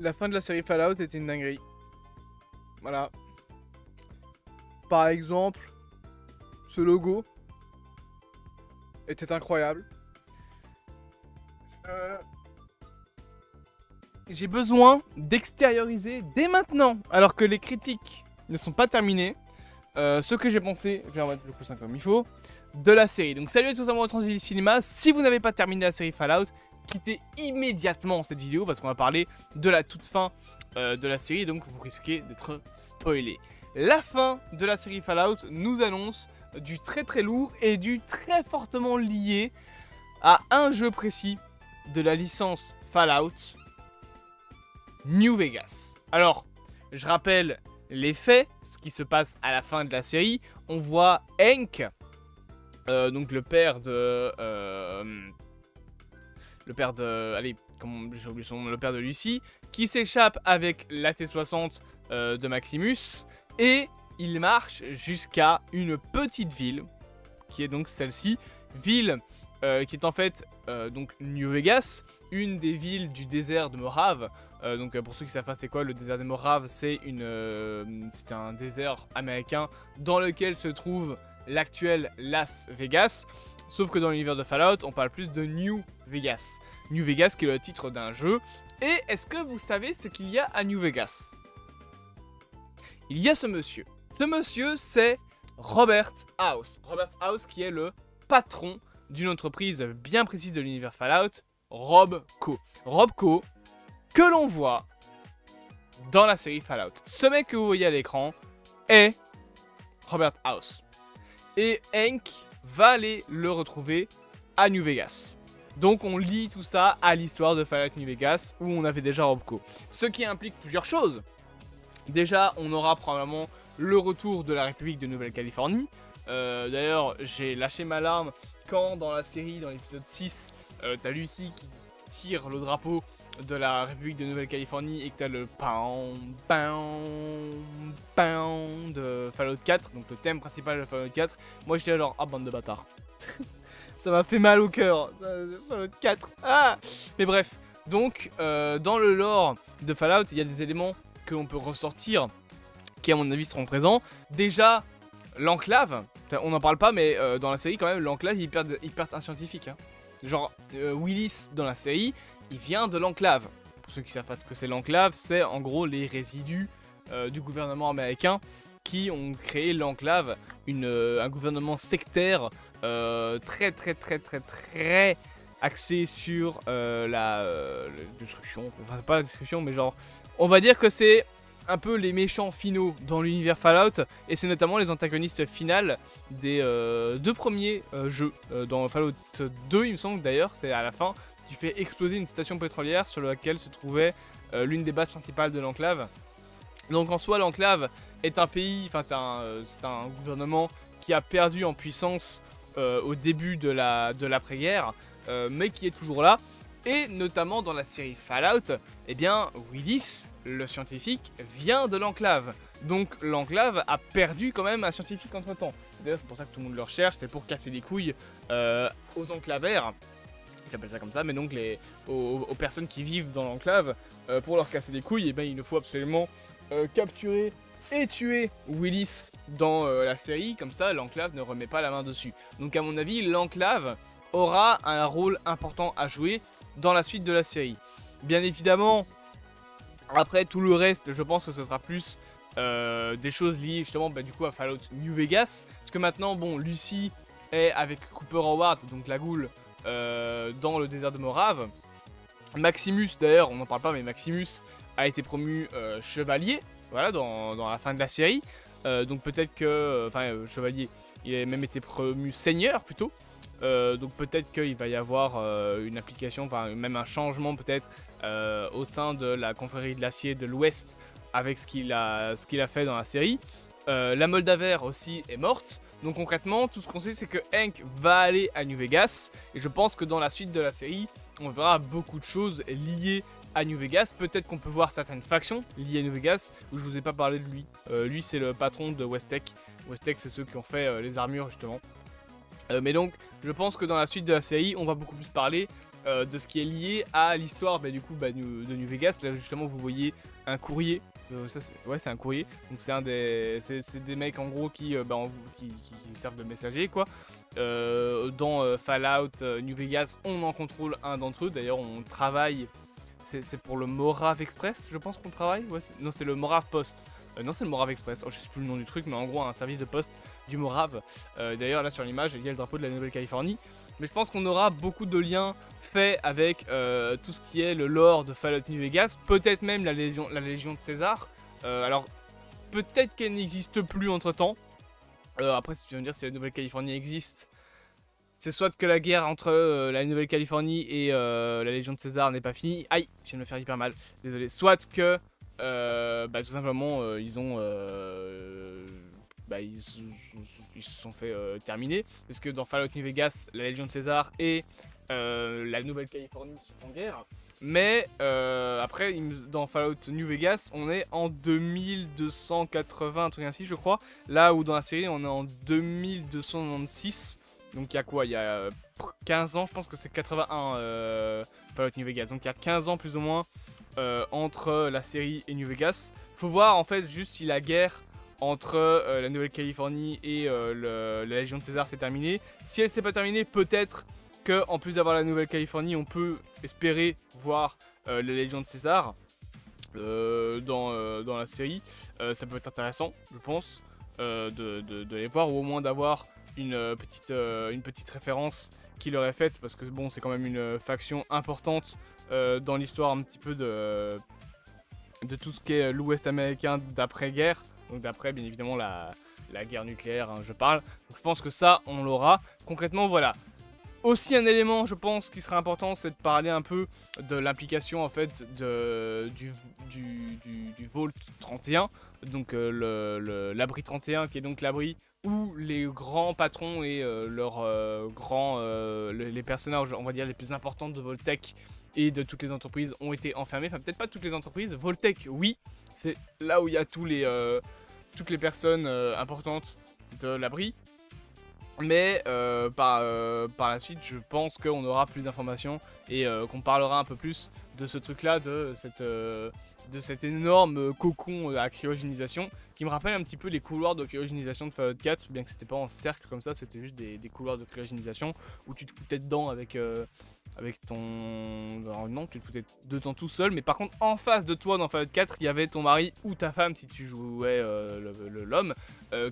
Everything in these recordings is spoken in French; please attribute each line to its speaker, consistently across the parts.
Speaker 1: La fin de la série Fallout était une dinguerie. Voilà. Par exemple, ce logo était incroyable. J'ai besoin d'extérioriser dès maintenant, alors que les critiques ne sont pas terminées, ce que j'ai pensé, je vais remettre le coussin comme il faut, de la série. Donc salut à tous amoureux de Transit Cinéma, si vous n'avez pas terminé la série Fallout, quittez immédiatement cette vidéo parce qu'on va parler de la toute fin de la série, donc vous risquez d'être spoilé. La fin de la série Fallout nous annonce du très très lourd et du très fortement lié à un jeu précis de la licence Fallout, New Vegas. Alors, je rappelle les faits, ce qui se passe à la fin de la série. On voit Hank, donc le père de... allez, comment j'ai oublié son nom, le père de Lucy, qui s'échappe avec la T-60 de Maximus, et il marche jusqu'à une petite ville, qui est donc celle-ci, ville qui est en fait donc New Vegas, une des villes du désert de Mojave. Donc pour ceux qui savent pas c'est quoi le désert de Mojave, c'est un désert américain dans lequel se trouve l'actuel Las Vegas. Sauf que dans l'univers de Fallout, on parle plus de New Vegas. New Vegas qui est le titre d'un jeu. Et est-ce que vous savez ce qu'il y a à New Vegas? Il y a ce monsieur. Ce monsieur, c'est Robert House. Robert House qui est le patron d'une entreprise bien précise de l'univers Fallout, Robco. Robco, que l'on voit dans la série Fallout. Ce mec que vous voyez à l'écran est Robert House. Et Hank va aller le retrouver à New Vegas. Donc on lie tout ça à l'histoire de Fallout New Vegas où on avait déjà Robco. Ce qui implique plusieurs choses. Déjà, on aura probablement le retour de la République de Nouvelle-Californie. D'ailleurs, j'ai lâché ma larme quand dans la série, dans l'épisode 6, t'as Lucy qui tire le drapeau de la République de Nouvelle-Californie et que t'as le pound de Fallout 4, donc le thème principal de Fallout 4. Moi j'étais genre, ah bande de bâtards. Ça m'a fait mal au cœur, Fallout 4. Ah, mais bref, donc dans le lore de Fallout, il y a des éléments que l'on peut ressortir qui à mon avis seront présents. Déjà, l'enclave, on n'en parle pas mais dans la série quand même, l'enclave il perd un scientifique. Hein. Genre Willis dans la série, il vient de l'enclave. Pour ceux qui ne savent pas ce que c'est l'enclave, c'est en gros les résidus du gouvernement américain qui ont créé l'enclave, un gouvernement sectaire très axé sur la destruction. Enfin c'est pas la destruction mais genre, on va dire que c'est un peu les méchants finaux dans l'univers Fallout, et c'est notamment les antagonistes finales des deux premiers jeux. Dans Fallout 2 il me semble d'ailleurs, c'est à la fin, tu fais exploser une station pétrolière sur laquelle se trouvait l'une des bases principales de l'enclave. Donc en soi l'enclave est un pays, enfin c'est un gouvernement qui a perdu en puissance au début de l'après-guerre, mais qui est toujours là. Et notamment dans la série Fallout, eh bien Willis, le scientifique, vient de l'enclave. Donc l'enclave a perdu quand même un scientifique entre temps. D'ailleurs c'est pour ça que tout le monde le recherche, c'est pour casser les couilles aux enclavaires. Ils appellent ça comme ça, mais donc aux personnes qui vivent dans l'enclave, pour leur casser les couilles, eh bien, il nous faut absolument capturer et tuer Willis dans la série, comme ça l'enclave ne remet pas la main dessus. Donc à mon avis, l'enclave aura un rôle important à jouer dans la suite de la série. Bien évidemment, après tout le reste, je pense que ce sera plus des choses liées justement du coup à Fallout New Vegas. Parce que maintenant, bon, Lucy est avec Cooper Howard, donc la goule, dans le désert de Mojave. Maximus, d'ailleurs, on n'en parle pas, mais Maximus a été promu chevalier, voilà, dans la fin de la série. Donc peut-être que, chevalier, il a même été promu seigneur plutôt. Donc peut-être qu'il va y avoir une application, enfin même un changement peut-être au sein de la confrérie de l'acier de l'Ouest avec ce qu'il a fait dans la série. La Moldavère aussi est morte. Donc concrètement, tout ce qu'on sait c'est que Hank va aller à New Vegas. Et je pense que dans la suite de la série, on verra beaucoup de choses liées à New Vegas. Peut-être qu'on peut voir certaines factions liées à New Vegas, où je vous ai pas parlé de lui. Lui c'est le patron de Westech. Westech c'est ceux qui ont fait les armures justement. Mais donc, je pense que dans la suite de la série, on va beaucoup plus parler de ce qui est lié à l'histoire du coup de New Vegas. Là justement vous voyez un courrier, ouais c'est un courrier, donc c'est des mecs en gros qui servent de messagers quoi. Dans Fallout New Vegas on en contrôle un d'entre eux, d'ailleurs on travaille, c'est pour le Morave Express je pense qu'on travaille, ouais, non c'est le Morave Post. Non c'est le Morave Express, je sais plus le nom du truc mais en gros un service de poste du Morave. D'ailleurs là sur l'image il y a le drapeau de la Nouvelle-Californie. Mais je pense qu'on aura beaucoup de liens faits avec tout ce qui est le lore de Fallout New Vegas. Peut-être même la Légion de César. Alors peut-être qu'elle n'existe plus entre temps. Après si tu veux me dire si la Nouvelle-Californie existe, c'est soit que la guerre entre la Nouvelle-Californie et la Légion de César n'est pas finie. Aïe, je viens de me faire hyper mal, désolé. Soit que tout simplement ils se sont fait terminer, parce que dans Fallout New Vegas, la Légion de César et la Nouvelle-Californie sont en guerre. Mais après, dans Fallout New Vegas, on est en 2280, un truc ainsi, je crois. Là où dans la série, on est en 2296. Donc il y a quoi? Il y a 15 ans, je pense que c'est 81 Fallout New Vegas. Donc il y a 15 ans plus ou moins entre la série et New Vegas. Faut voir en fait juste si la guerre entre la Nouvelle-Californie et la Légion de César s'est terminée. Si elle s'est pas terminée, peut-être que en plus d'avoir la Nouvelle-Californie, on peut espérer voir la Légion de César dans la série. Ça peut être intéressant, je pense, de les voir, ou au moins d'avoir une petite référence qui leur est faite, parce que bon, c'est quand même une faction importante dans l'histoire un petit peu de tout ce qui est l'Ouest américain d'après-guerre. Donc d'après, bien évidemment, la guerre nucléaire, hein, je parle. Donc je pense que ça, on l'aura. Concrètement, voilà. Aussi un élément, je pense, qui serait important, c'est de parler un peu de l'implication, en fait, du Vault 31. Donc l'abri 31, qui est donc l'abri où les grands patrons et les personnages, on va dire, les plus importants de Vault-Tec et de toutes les entreprises ont été enfermés. Enfin, peut-être pas toutes les entreprises. Vault-Tec, oui. C'est là où il y a toutes les personnes importantes de l'abri. Mais par la suite, je pense qu'on aura plus d'informations et qu'on parlera un peu plus de ce truc-là, de cet énorme cocon à cryogénisation qui me rappelle un petit peu les couloirs de cryogénisation de Fallout 4, bien que c'était pas en cercle comme ça, c'était juste des couloirs de cryogénisation où tu te foutais dedans avec ton... Alors non, tu te foutais dedans tout seul, mais par contre en face de toi dans Fallout 4, il y avait ton mari ou ta femme si tu jouais l'homme,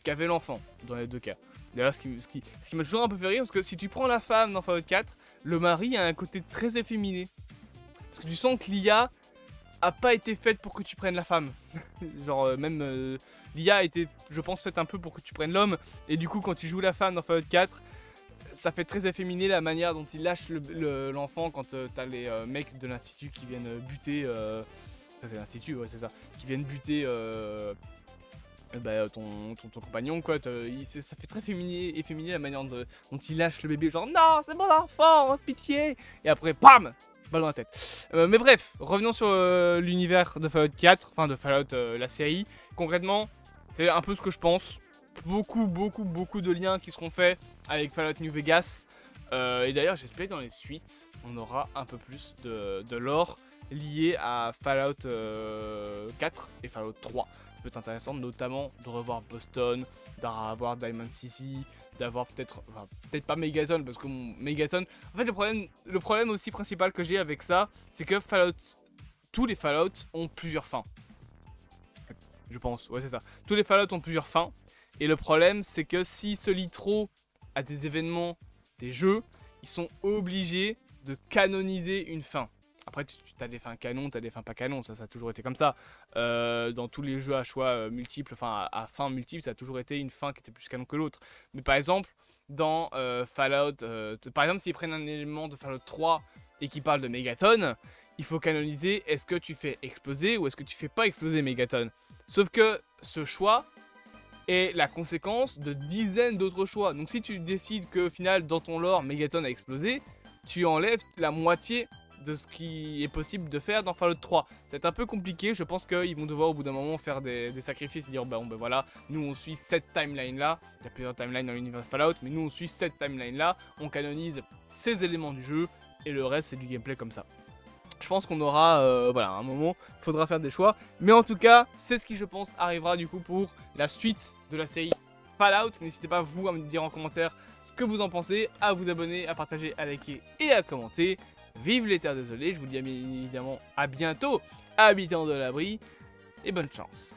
Speaker 1: qui avait l'enfant, dans les deux cas. D'ailleurs, ce qui m'a toujours un peu fait rire, parce que si tu prends la femme dans Fallout 4, le mari a un côté très efféminé. Parce que tu sens que l'IA a pas été faite pour que tu prennes la femme. Genre, même l'IA a été, je pense, faite un peu pour que tu prennes l'homme. Et du coup, quand tu joues la femme dans Fallout 4, ça fait très efféminé la manière dont il lâche l'enfant quand t'as les mecs de l'institut qui viennent buter. C'est l'institut, ouais, c'est ça. Qui viennent buter ton compagnon, quoi. Ça fait très efféminé la manière dont il lâche le bébé. Genre, non, c'est mon enfant, pitié. Et après, bam, balle dans la tête. Mais bref, revenons sur l'univers de Fallout 4, enfin de Fallout la série. Concrètement, c'est un peu ce que je pense. Beaucoup de liens qui seront faits avec Fallout New Vegas. Et d'ailleurs, j'espère que dans les suites, on aura un peu plus de lore lié à Fallout 4 et Fallout 3. Ça peut être intéressant, notamment de revoir Boston, d'avoir Diamond City, d'avoir peut-être pas Megaton, parce que Megaton... En fait, le problème aussi principal que j'ai avec ça, c'est que tous les Fallout ont plusieurs fins. Je pense, ouais c'est ça. Tous les Fallout ont plusieurs fins. Et le problème, c'est que s'ils se lient trop à des événements des jeux, ils sont obligés de canoniser une fin. Après, tu as des fins canon, tu as des fins pas canon, ça a toujours été comme ça. Dans tous les jeux à choix multiples, enfin à fin multiples, ça a toujours été une fin qui était plus canon que l'autre. Mais par exemple, dans Fallout, par exemple, s'ils prennent un élément de Fallout 3 et qu'ils parlent de Megaton, il faut canoniser, est-ce que tu fais exploser ou est-ce que tu fais pas exploser Megaton? Sauf que ce choix est la conséquence de dizaines d'autres choix. Donc si tu décides que au final, dans ton lore, Megaton a explosé, tu enlèves la moitié de ce qui est possible de faire dans Fallout 3. C'est un peu compliqué, je pense qu'ils vont devoir au bout d'un moment faire des sacrifices et dire bon ben voilà, nous on suit cette timeline là, il y a plusieurs timelines dans l'univers de Fallout, mais nous on suit cette timeline là, on canonise ces éléments du jeu et le reste c'est du gameplay comme ça. Je pense qu'on aura, voilà, à un moment, il faudra faire des choix. Mais en tout cas, c'est ce qui, je pense, arrivera du coup pour la suite de la série Fallout. N'hésitez pas, vous, à me dire en commentaire ce que vous en pensez, à vous abonner, à partager, à liker et à commenter. Vive les terres désolées, je vous dis bien évidemment à bientôt, habitants de l'abri, et bonne chance.